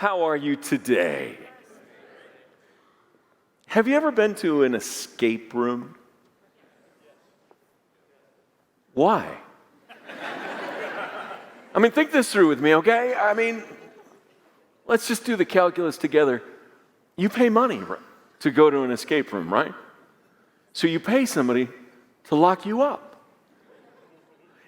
How are you today? Have you ever been to an escape room? Why? Think this through with me, okay? Let's just do the calculus together. You pay money to go to an escape room, right? So you pay somebody to lock you up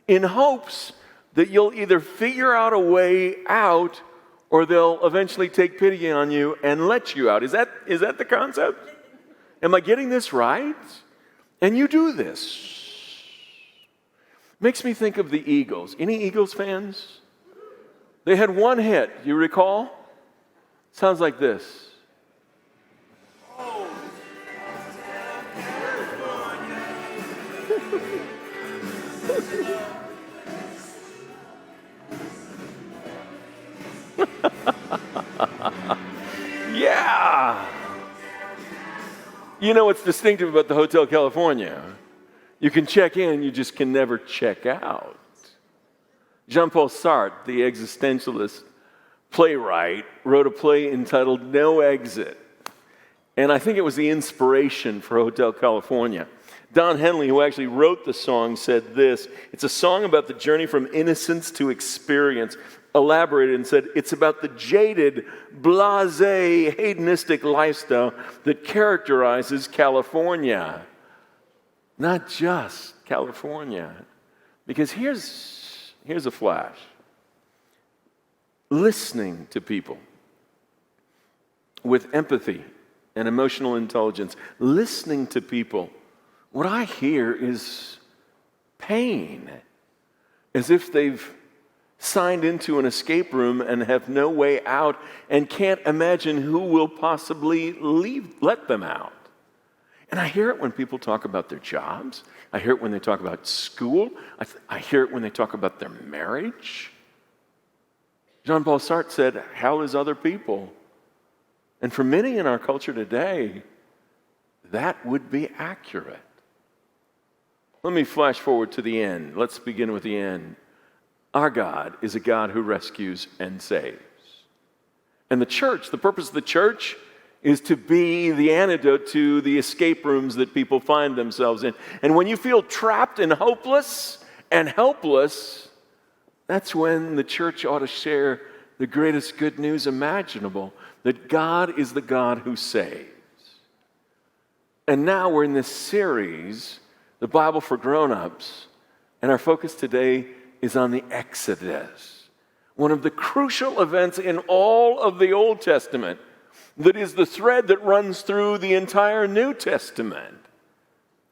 in hopes that you'll either figure out a way out or they'll eventually take pity on you and let you out. Is that the concept? Am I getting this right? And you do this. Makes me think of the Eagles. Any Eagles fans? They had one hit, you recall? Sounds like this. Yeah! You know what's distinctive about the Hotel California? You can check in, you just can never check out. Jean-Paul Sartre, the existentialist playwright, wrote a play entitled No Exit. And I think it was the inspiration for Hotel California. Don Henley, who actually wrote the song, said this. It's a song about the journey from innocence to experience. Elaborated and said, it's about the jaded, blasé, hedonistic lifestyle that characterizes California. Not just California. Because here's a flash. Listening to people with empathy and emotional intelligence, listening to people, what I hear is pain, as if they've signed into an escape room and have no way out and can't imagine who will possibly let them out. And I hear it when people talk about their jobs. I hear it when they talk about school. I hear it when they talk about their marriage. Jean-Paul Sartre said, hell is other people. And for many in our culture today, that would be accurate. Let me flash forward to the end. Let's begin with the end. Our God is a God who rescues and saves. And the church, the purpose of the church is to be the antidote to the escape rooms that people find themselves in. And when you feel trapped and hopeless and helpless, that's when the church ought to share the greatest good news imaginable, that God is the God who saves. And now we're in this series, the Bible for Grown-Ups, and our focus today is on the Exodus, one of the crucial events in all of the Old Testament that is the thread that runs through the entire New Testament.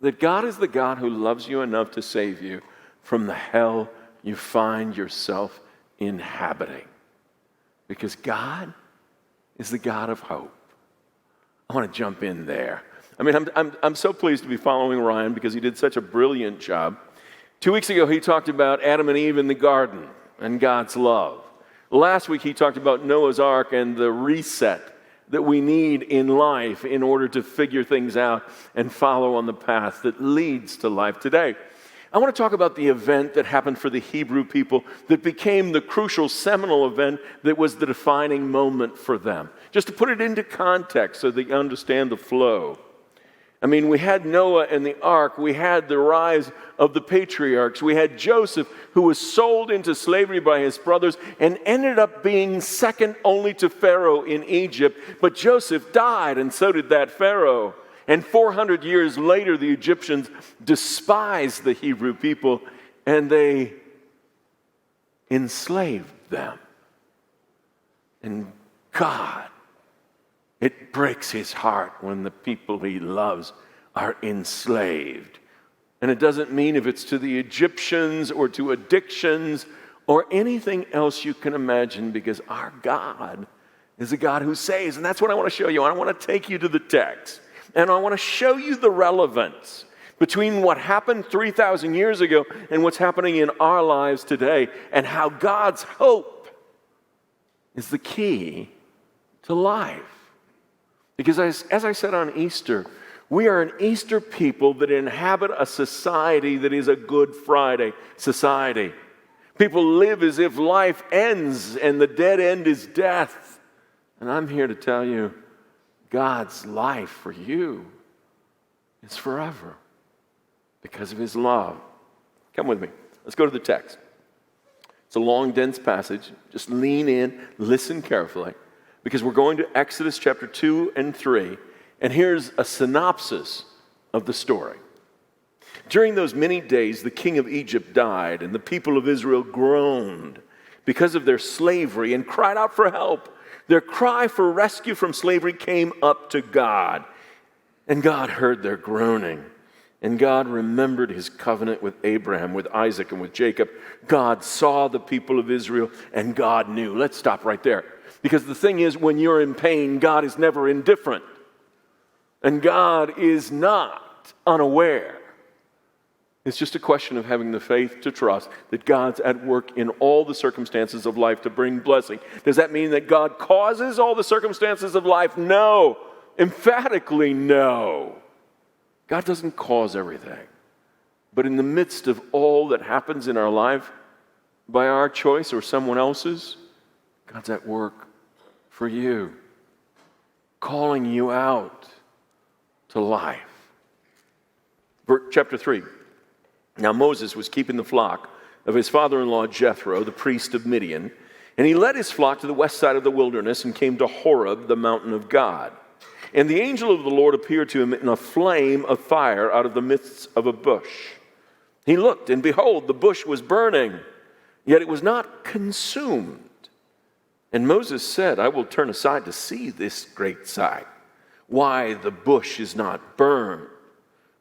That God is the God who loves you enough to save you from the hell you find yourself inhabiting. Because God is the God of hope. I want to jump in there. I'm so pleased to be following Ryan because he did such a brilliant job. 2 weeks ago, he talked about Adam and Eve in the garden and God's love. Last week, he talked about Noah's Ark and the reset that we need in life in order to figure things out and follow on the path that leads to life today. I want to talk about the event that happened for the Hebrew people that became the crucial seminal event that was the defining moment for them. Just to put it into context so that you understand the flow. We had Noah and the ark. We had the rise of the patriarchs. We had Joseph, who was sold into slavery by his brothers and ended up being second only to Pharaoh in Egypt. But Joseph died, and so did that Pharaoh. And 400 years later, the Egyptians despised the Hebrew people, and they enslaved them. And God, it breaks his heart when the people he loves are enslaved. And it doesn't mean if it's to the Egyptians or to addictions or anything else you can imagine, because our God is a God who saves. And that's what I want to show you. I want to take you to the text. And I want to show you the relevance between what happened 3,000 years ago and what's happening in our lives today, and how God's hope is the key to life. Because as I said on Easter, we are an Easter people that inhabit a society that is a Good Friday society. People live as if life ends and the dead end is death. And I'm here to tell you, God's life for you is forever because of his love. Come with me. Let's go to the text. It's a long, dense passage. Just lean in, listen carefully, because we're going to Exodus chapter 2 and 3, and here's a synopsis of the story. During those many days, the king of Egypt died, and the people of Israel groaned because of their slavery and cried out for help. Their cry for rescue from slavery came up to God, and God heard their groaning. And God remembered his covenant with Abraham, with Isaac, and with Jacob. God saw the people of Israel, and God knew. Let's stop right there. Because the thing is, when you're in pain, God is never indifferent. And God is not unaware. It's just a question of having the faith to trust that God's at work in all the circumstances of life to bring blessing. Does that mean that God causes all the circumstances of life? No. Emphatically no. God doesn't cause everything. But in the midst of all that happens in our life, by our choice or someone else's, God's at work for you, calling you out to life. Chapter 3. Now Moses was keeping the flock of his father-in-law Jethro, the priest of Midian, and he led his flock to the west side of the wilderness and came to Horeb, the mountain of God. And the angel of the Lord appeared to him in a flame of fire out of the midst of a bush. He looked, and behold, the bush was burning, yet it was not consumed. And Moses said, I will turn aside to see this great sight, why the bush is not burned.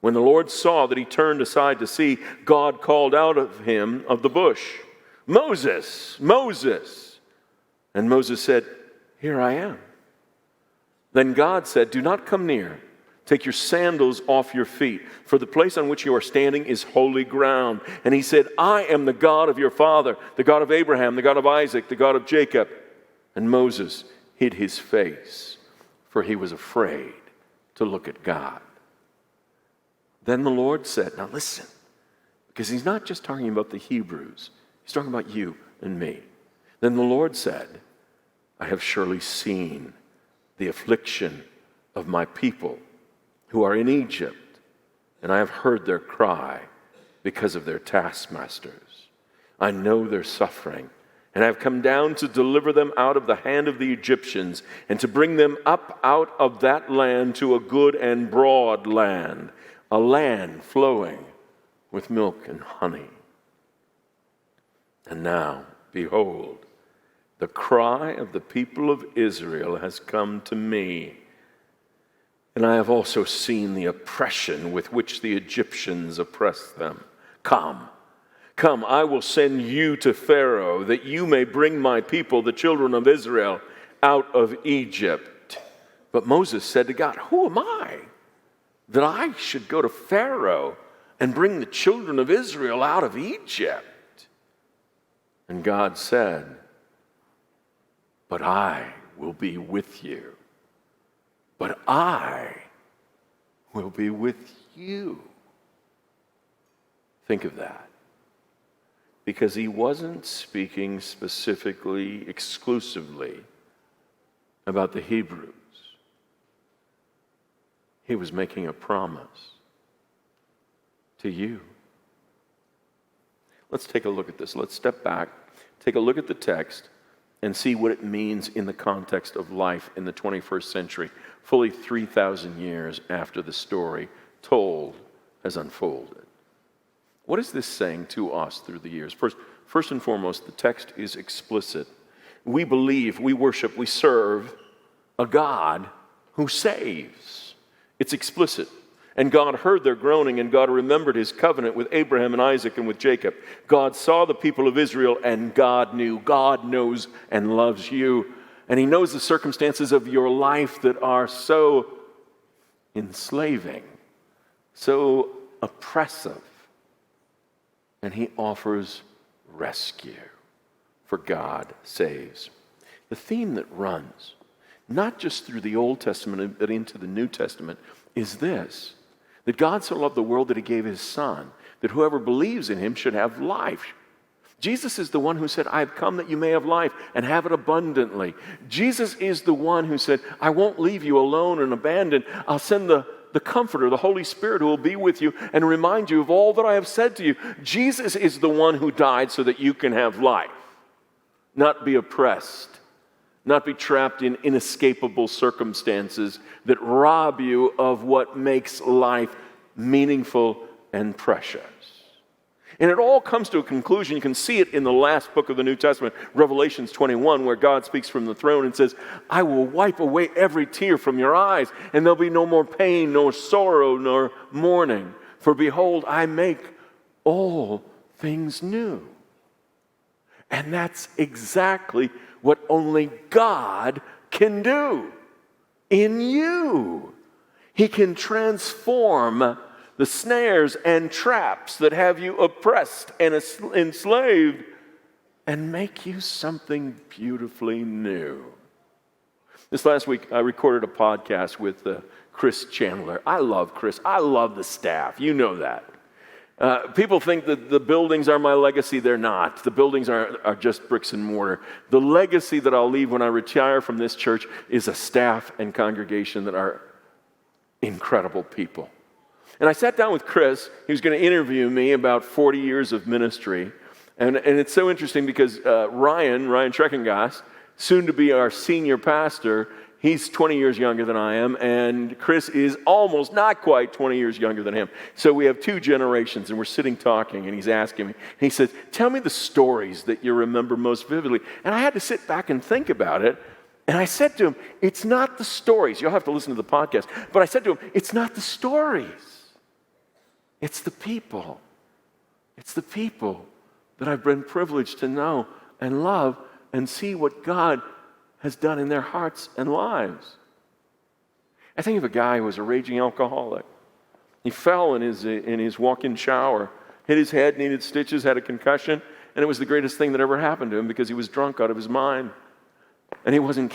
When the Lord saw that he turned aside to see, God called out of him of the bush, Moses, Moses. And Moses said, Here I am. Then God said, Do not come near. Take your sandals off your feet, for the place on which you are standing is holy ground. And he said, I am the God of your father, the God of Abraham, the God of Isaac, the God of Jacob. And Moses hid his face, for he was afraid to look at God. Then the Lord said, now listen, because he's not just talking about the Hebrews, he's talking about you and me. Then the Lord said, I have surely seen the affliction of my people who are in Egypt, and I have heard their cry because of their taskmasters. I know their suffering, and I have come down to deliver them out of the hand of the Egyptians and to bring them up out of that land to a good and broad land, a land flowing with milk and honey. And now, behold, the cry of the people of Israel has come to me, and I have also seen the oppression with which the Egyptians oppress them. Come, I will send you to Pharaoh, that you may bring my people, the children of Israel, out of Egypt. But Moses said to God, who am I, that I should go to Pharaoh and bring the children of Israel out of Egypt? And God said, but I will be with you. But I will be with you. Think of that. Because he wasn't speaking specifically, exclusively about the Hebrews. He was making a promise to you. Let's take a look at this. Let's step back, take a look at the text, and see what it means in the context of life in the 21st century, fully 3,000 years after the story told has unfolded. What is this saying to us through the years? First and foremost, the text is explicit. We believe, we worship, we serve a God who saves. It's explicit. And God heard their groaning, and God remembered his covenant with Abraham and Isaac and with Jacob. God saw the people of Israel, and God knew. God knows and loves you. And he knows the circumstances of your life that are so enslaving, so oppressive. And he offers rescue, for God saves. The theme that runs, not just through the Old Testament, but into the New Testament, is this: that God so loved the world that he gave his Son, that whoever believes in him should have life. Jesus is the one who said, I have come that you may have life and have it abundantly. Jesus is the one who said, I won't leave you alone and abandoned. I'll send the Comforter, the Holy Spirit, who will be with you and remind you of all that I have said to you. Jesus is the one who died so that you can have life, not be oppressed, not be trapped in inescapable circumstances that rob you of what makes life meaningful and precious. And it all comes to a conclusion. You can see it in the last book of the New Testament, Revelation 21, where God speaks from the throne and says, I will wipe away every tear from your eyes, and there'll be no more pain, nor sorrow, nor mourning. For behold, I make all things new. And that's exactly what only God can do in you. He can transform the snares and traps that have you oppressed and enslaved and make you something beautifully new. This last week, I recorded a podcast with Chris Chandler. I love Chris. I love the staff. You know that. People think that the buildings are my legacy. They're not. The buildings are just bricks and mortar. The legacy that I'll leave when I retire from this church is a staff and congregation that are incredible people. And I sat down with Chris. He was going to interview me about 40 years of ministry. And it's so interesting because Ryan Schreckengass, soon to be our senior pastor, he's 20 years younger than I am, and Chris is almost, not quite 20 years younger than him. So we have two generations, and we're sitting talking, and he's asking me. And he says, tell me the stories that you remember most vividly. And I had to sit back and think about it. And I said to him, it's not the stories. You'll have to listen to the podcast. But I said to him, it's not the stories. It's the people. It's the people that I've been privileged to know and love and see what God has done in their hearts and lives. I think of a guy who was a raging alcoholic. He fell in his walk-in shower, hit his head, needed stitches, had a concussion, and it was the greatest thing that ever happened to him because he was drunk out of his mind. And he wasn't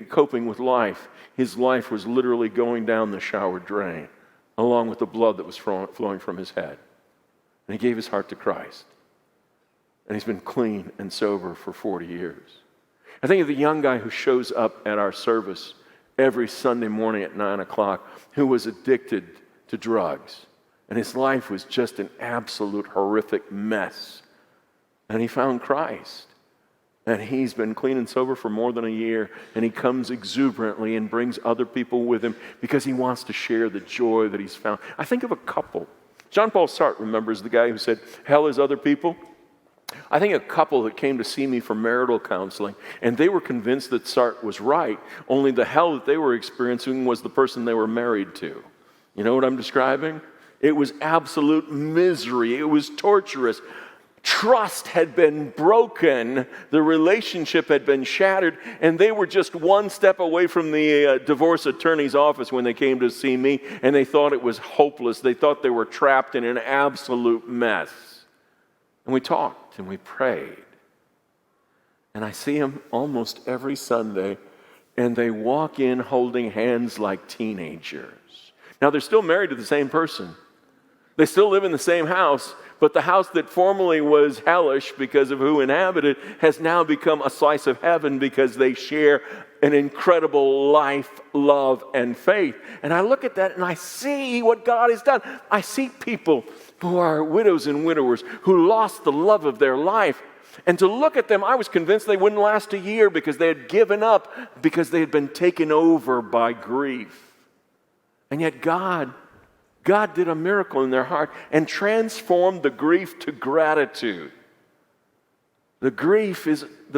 coping with life. His life was literally going down the shower drain, along with the blood that was flowing from his head. And he gave his heart to Christ. And he's been clean and sober for 40 years. I think of the young guy who shows up at our service every Sunday morning at 9 o'clock who was addicted to drugs. And his life was just an absolute horrific mess. And he found Christ. And he's been clean and sober for more than a year. And he comes exuberantly and brings other people with him because he wants to share the joy that he's found. I think of a couple. Jean-Paul Sartre remembers the guy who said, hell is other people. I think a couple that came to see me for marital counseling, and they were convinced that Sartre was right, only the hell that they were experiencing was the person they were married to. You know what I'm describing? It was absolute misery. It was torturous. Trust had been broken, the relationship had been shattered, and they were just one step away from the divorce attorney's office when they came to see me, and they thought it was hopeless. They thought they were trapped in an absolute mess. And we talked and we prayed. And I see them almost every Sunday, and they walk in holding hands like teenagers. Now, they're still married to the same person. They still live in the same house, but the house that formerly was hellish because of who inhabited has now become a slice of heaven because they share an incredible life, love, and faith. And I look at that and I see what God has done. I see people who are widows and widowers who lost the love of their life. And to look at them, I was convinced they wouldn't last a year because they had given up, because they had been taken over by grief. And yet God did a miracle in their heart and transformed the grief to gratitude. The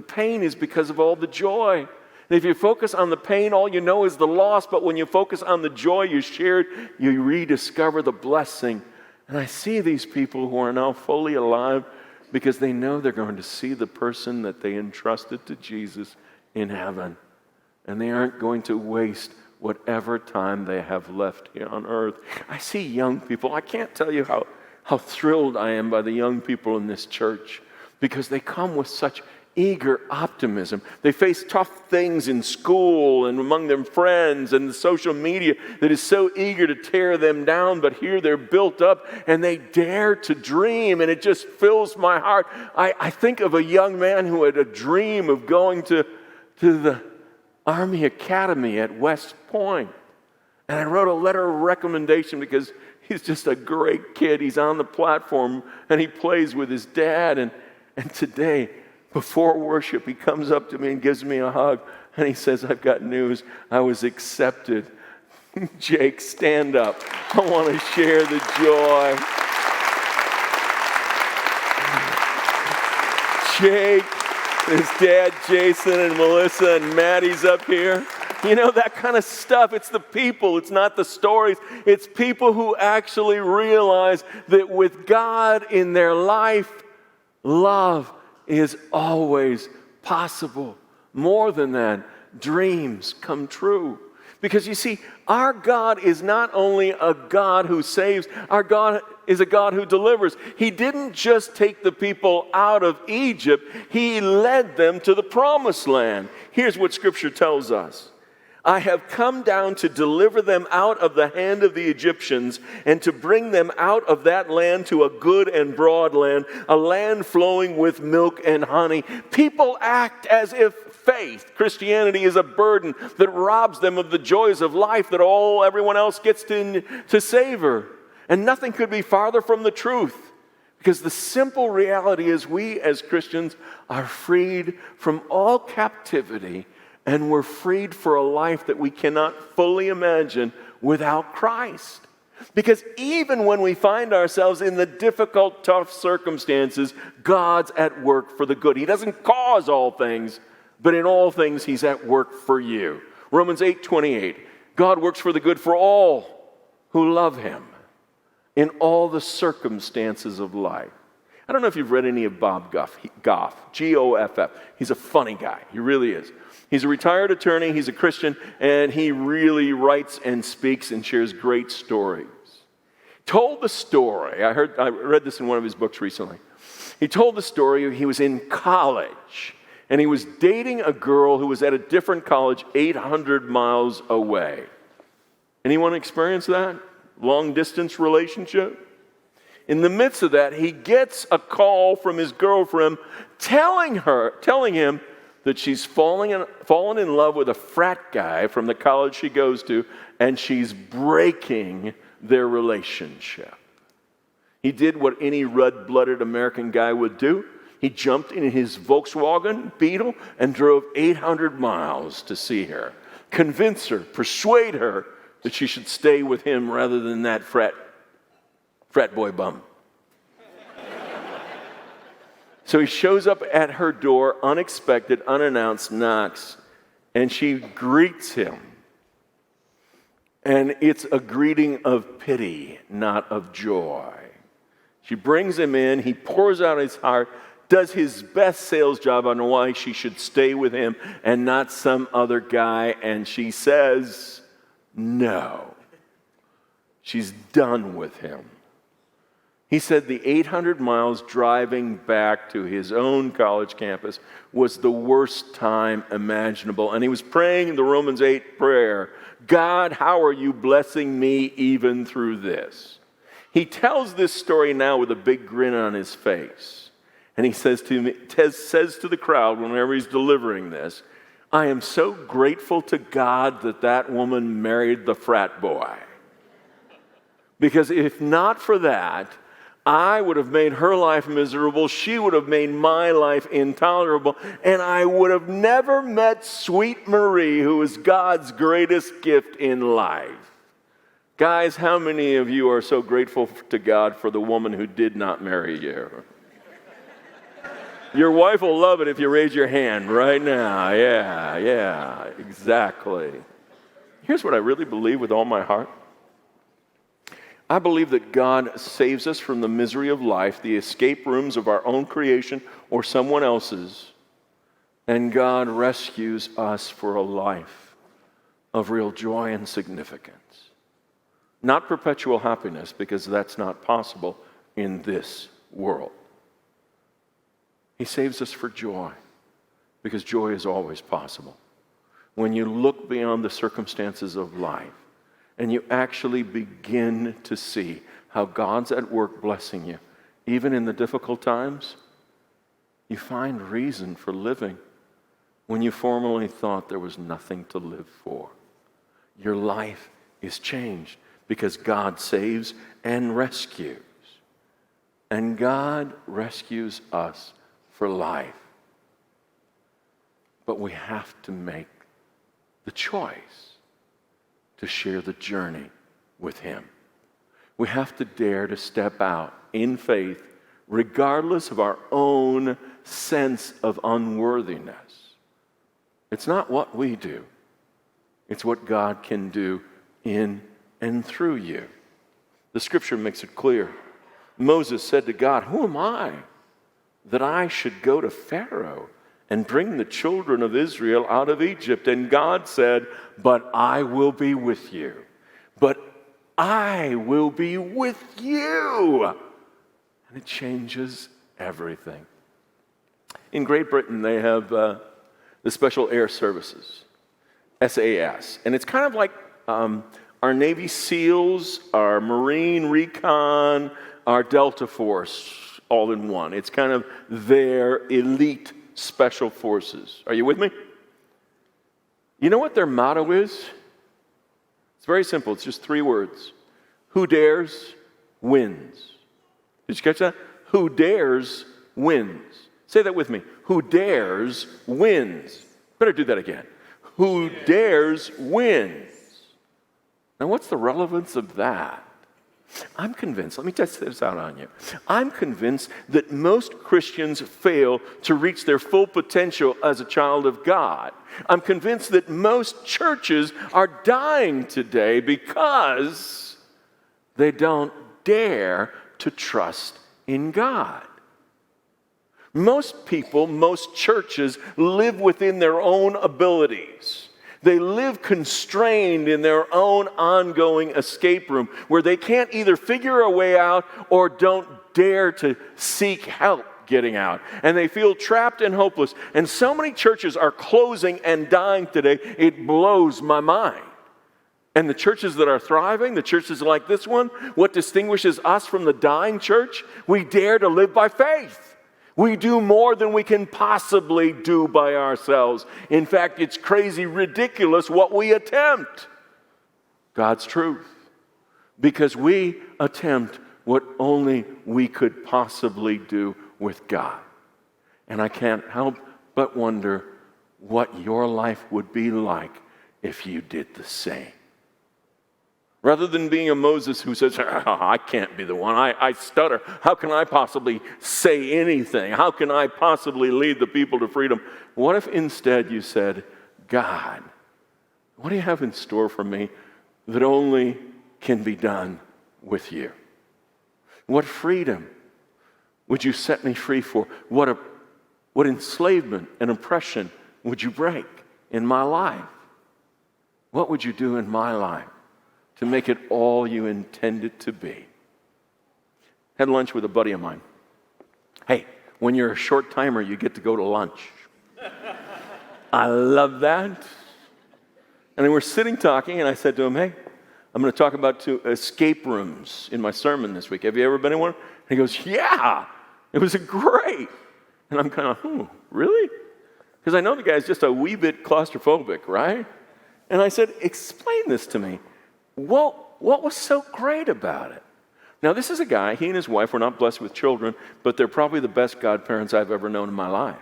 pain is because of all the joy. And if you focus on the pain, all you know is the loss. But when you focus on the joy you shared, you rediscover the blessing. And I see these people who are now fully alive because they know they're going to see the person that they entrusted to Jesus in heaven. And they aren't going to waste whatever time they have left here on earth. I see young people. I can't tell you how thrilled I am by the young people in this church because they come with such eager optimism. They face tough things in school and among their friends and the social media that is so eager to tear them down, but here they're built up and they dare to dream, and it just fills my heart. I think of a young man who had a dream of going to the Army Academy at West Point. And I wrote a letter of recommendation because he's just a great kid. He's on the platform and he plays with his dad. And today, before worship, he comes up to me and gives me a hug. And he says, "I've got news. I was accepted." Jake, stand up. I want to share the joy. Jake, his dad, Jason, and Melissa, and Maddie's up here. You know, that kind of stuff, it's the people, it's not the stories. It's people who actually realize that with God in their life, love is always possible. More than that, dreams come true. Because you see, our God is not only a God who saves, our God is a God who delivers. He didn't just take the people out of Egypt, He led them to the promised land. Here's what Scripture tells us. "I have come down to deliver them out of the hand of the Egyptians and to bring them out of that land to a good and broad land, a land flowing with milk and honey." People act as if faith, Christianity, is a burden that robs them of the joys of life that everyone else gets to savor. And nothing could be farther from the truth. Because the simple reality is we as Christians are freed from all captivity, and we're freed for a life that we cannot fully imagine without Christ. Because even when we find ourselves in the difficult, tough circumstances, God's at work for the good. He doesn't cause all things, but in all things He's at work for you. Romans 8:28, God works for the good for all who love Him in all the circumstances of life. I don't know if you've read any of Bob Goff, Goff. He's a funny guy. He really is. He's a retired attorney, he's a Christian, and he really writes and speaks and shares great stories. Told the story, I read this in one of his books recently. He told the story, he was in college, and he was dating a girl who was at a different college 800 miles away. Anyone experience that? Long distance relationship? In the midst of that, he gets a call from his girlfriend telling him that she's fallen in love with a frat guy from the college she goes to, and she's breaking their relationship. He did what any red-blooded American guy would do. He jumped in his Volkswagen Beetle and drove 800 miles to see her, convince her, persuade her that she should stay with him rather than that frat boy bum. So he shows up at her door, unexpected, unannounced, knocks, and she greets him. And it's a greeting of pity, not of joy. She brings him in, he pours out his heart, does his best sales job on why she should stay with him and not some other guy, and she says no. She's done with him. He said the 800 miles driving back to his own college campus was the worst time imaginable. And he was praying the Romans 8 prayer, God, how are you blessing me even through this? He tells this story now with a big grin on his face. And he says to the crowd whenever he's delivering this, I am so grateful to God that woman married the frat boy. Because if not for that, I would have made her life miserable, she would have made my life intolerable, and I would have never met sweet Marie, who is God's greatest gift in life. Guys, how many of you are so grateful to God for the woman who did not marry you? Your wife will love it if you raise your hand right now. Yeah, exactly. Here's what I really believe with all my heart. I believe that God saves us from the misery of life, the escape rooms of our own creation or someone else's, and God rescues us for a life of real joy and significance. Not perpetual happiness, because that's not possible in this world. He saves us for joy. because joy is always possible. When you look beyond the circumstances of life and you actually begin to see how God's at work blessing you, even in the difficult times, you find reason for living when you formerly thought there was nothing to live for. Your life is changed because God saves and rescues. And God rescues us for life. But we have to make the choice to share the journey with Him. We have to dare to step out in faith, regardless of our own sense of unworthiness. It's not what we do. It's what God can do in and through you. The scripture makes it clear. Moses said to God, "Who am I that I should go to Pharaoh and bring the children of Israel out of Egypt?" And God said, "But I will be with you. But I will be with you." And it changes everything. In Great Britain, they have the Special Air Services, SAS. And it's kind of like our Navy SEALs, our Marine Recon, our Delta Force, all in one. It's kind of their elite special forces. Are you with me? You know what their motto is? It's very simple. It's just 3 words. Who dares wins. Did you catch that? Who dares wins. Say that with me. Who dares wins. Better do that again. Who dares wins. Now, what's the relevance of that? I'm convinced, let me test this out on you. I'm convinced that most Christians fail to reach their full potential as a child of God. I'm convinced that most churches are dying today because they don't dare to trust in God. Most people, most churches live within their own abilities. They live constrained in their own ongoing escape room where they can't either figure a way out or don't dare to seek help getting out. And they feel trapped and hopeless. And so many churches are closing and dying today, it blows my mind. And the churches that are thriving, the churches like this one, what distinguishes us from the dying church? We dare to live by faith. We do more than we can possibly do by ourselves. In fact, it's crazy, ridiculous what we attempt. God's truth. Because we attempt what only we could possibly do with God. And I can't help but wonder what your life would be like if you did the same. Rather than being a Moses who says, I can't be the one, I stutter. How can I possibly say anything? How can I possibly lead the people to freedom? What if instead you said, God, what do you have in store for me that only can be done with you? What freedom would you set me free for? What enslavement and oppression would you break in my life? What would you do in my life to make it all you intended to be? Had lunch with a buddy of mine. Hey, when you're a short timer, you get to go to lunch. I love that. And then we're sitting talking, and I said to him, hey, I'm going to talk about 2 escape rooms in my sermon this week. Have you ever been in one? And he goes, yeah, it was great. And I'm kind of, really? Because I know the guy's just a wee bit claustrophobic, right? And I said, explain this to me. What was so great about it? Now, this is a guy, he and his wife were not blessed with children, but they're probably the best godparents I've ever known in my life.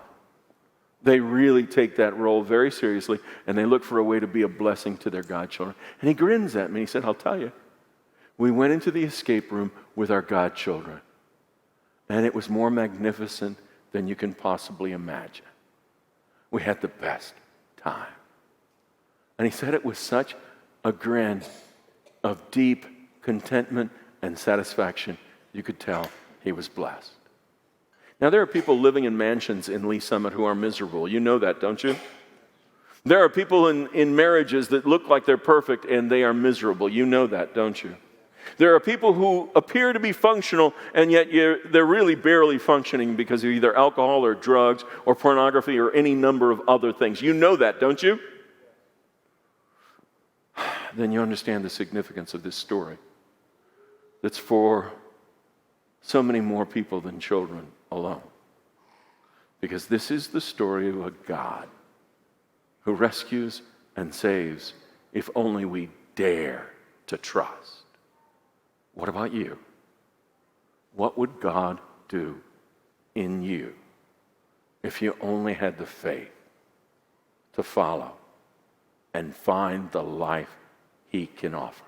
They really take that role very seriously, and they look for a way to be a blessing to their godchildren. And he grins at me. He said, I'll tell you, we went into the escape room with our godchildren, and it was more magnificent than you can possibly imagine. We had the best time. And he said it was such a grin of deep contentment and satisfaction. You could tell he was blessed. Now, there are people living in mansions in Lee Summit who are miserable. You know that, don't you? There are people in marriages that look like they're perfect and they are miserable. You know that, don't you? There are people who appear to be functional, and yet they're really barely functioning because of either alcohol or drugs or pornography or any number of other things. You know that, don't you? Then you understand the significance of this story. That's for so many more people than children alone. Because this is the story of a God who rescues and saves if only we dare to trust. What about you? What would God do in you if you only had the faith to follow and find the life He can offer?